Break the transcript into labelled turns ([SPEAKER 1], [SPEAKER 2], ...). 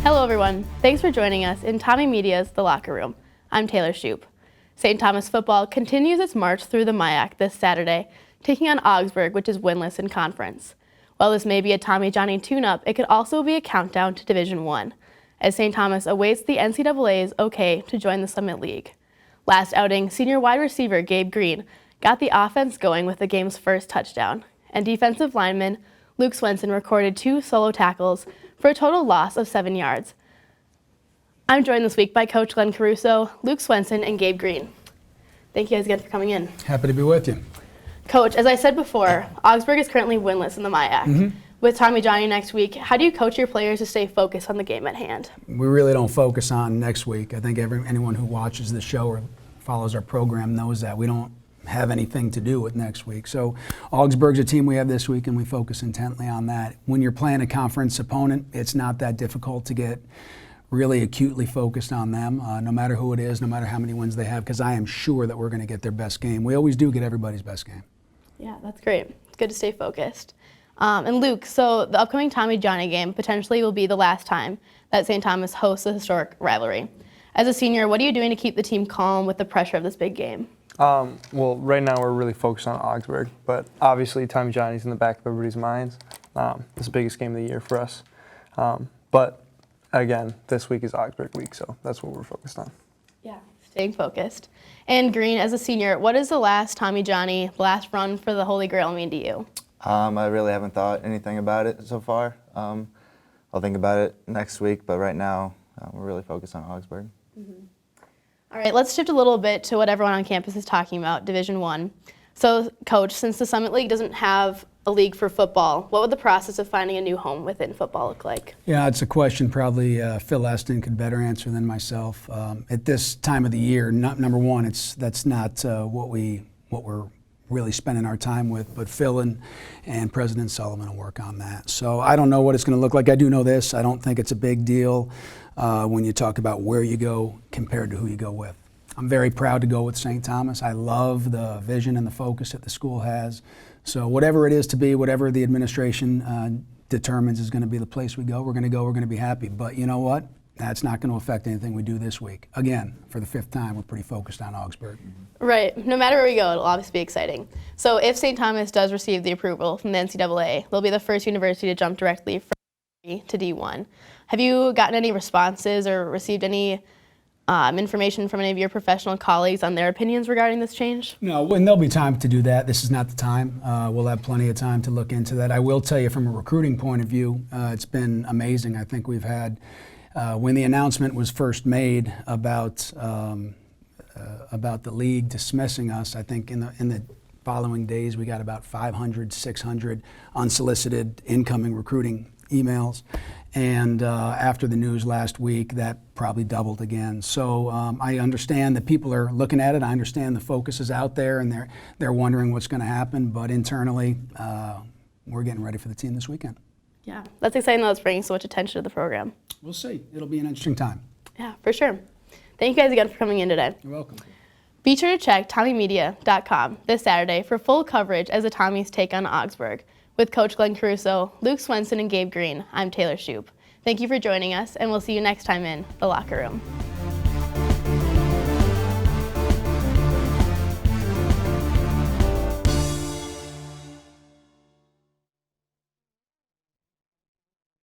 [SPEAKER 1] Hello everyone, thanks for joining us in TommieMedia's The Locker Room. I'm Taylor Shupe. St. Thomas football continues its march through the MIAC this Saturday, taking on Augsburg, which is winless in conference. While this may be a Tommy Johnny tune-up, it could also be a countdown to Division I, as St. Thomas awaits the NCAA's okay to join the Summit League. Last outing, senior wide receiver Gabe Green got the offense going with the game's first touchdown, and defensive lineman Luke Swenson recorded 2 solo tackles for a total loss of 7 yards. I'm joined this week by Coach Glenn Caruso, Luke Swenson, and Gabe Green. Thank you guys again for coming in.
[SPEAKER 2] Happy to be with you.
[SPEAKER 1] Coach, as I said before, Augsburg is currently winless in the MIAC. With Tommy Johnny next week, how do you coach your players to stay focused on the game at hand?
[SPEAKER 2] We really don't focus on next week. I think anyone who watches the show or follows our program knows that. We don't have anything to do with next week. So Augsburg's a team we have this week, and we focus intently on that. When you're playing a conference opponent, it's not that difficult to get really acutely focused on them, no matter who it is, no matter how many wins they have, because I am sure that we're going to get their best game. We always do get everybody's best game.
[SPEAKER 1] Yeah, that's great. It's good to stay focused. And Luke, so the upcoming Tommy Johnny game potentially will be the last time that St. Thomas hosts a historic rivalry. As a senior, what are you doing to keep the team calm with the pressure of this big game?
[SPEAKER 3] Well, right now we're really focused on Augsburg, but obviously Tommy Johnny's in the back of everybody's minds. It's the biggest game of the year for us. But again, this week is Augsburg week, so that's what we're focused on.
[SPEAKER 1] Yeah, staying focused. And Green, as a senior, what is the last Tommy Johnny, last run for the Holy Grail mean to you?
[SPEAKER 4] I really haven't thought anything about it so far. I'll think about it next week, but right now we're really focused on Augsburg.
[SPEAKER 1] All right, let's shift a little bit to what everyone on campus is talking about, Division I. So, Coach, since the Summit League doesn't have a league for football, what would the process of finding a new home within football look like?
[SPEAKER 2] Yeah, it's a question probably Phil Eston could better answer than myself. At this time of the year, number one, that's not what we're really spending our time with, but Phil and President Sullivan will work on that. So I don't know what it's going to look like. I do know this. I don't think it's a big deal when you talk about where you go compared to who you go with. I'm very proud to go with St. Thomas. I love the vision and the focus that the school has. So whatever it is to be, whatever the administration determines is going to be the place we go, we're going to be happy. But you know what? That's not going to affect anything we do this week. Again, for the 5th time, we're pretty focused on Augsburg.
[SPEAKER 1] Right. No matter where we go, it'll obviously be exciting. So if St. Thomas does receive the approval from the NCAA, they'll be the first university to jump directly from D3 to D1. Have you gotten any responses or received any information from any of your professional colleagues on their opinions regarding this change?
[SPEAKER 2] No, and there'll be time to do that. This is not the time. We'll have plenty of time to look into that. I will tell you from a recruiting point of view, it's been amazing. I think we've had when the announcement was first made about the league dismissing us, I think in the following days we got about 500, 600 unsolicited incoming recruiting emails. And after the news last week, that probably doubled again. So I understand that people are looking at it. I understand the focus is out there, and they're wondering what's going to happen. But internally, we're getting ready for the team this weekend.
[SPEAKER 1] Yeah, that's exciting that it's bringing so much attention to the program.
[SPEAKER 2] We'll see. It'll be an interesting time.
[SPEAKER 1] Yeah, for sure. Thank you guys again for coming in today.
[SPEAKER 2] You're welcome.
[SPEAKER 1] Be sure to check TommieMedia.com this Saturday for full coverage as the Tommies take on Augsburg. With Coach Glenn Caruso, Luke Swenson, and Gabe Green, I'm Taylor Shupe. Thank you for joining us, and we'll see you next time in The Locker Room.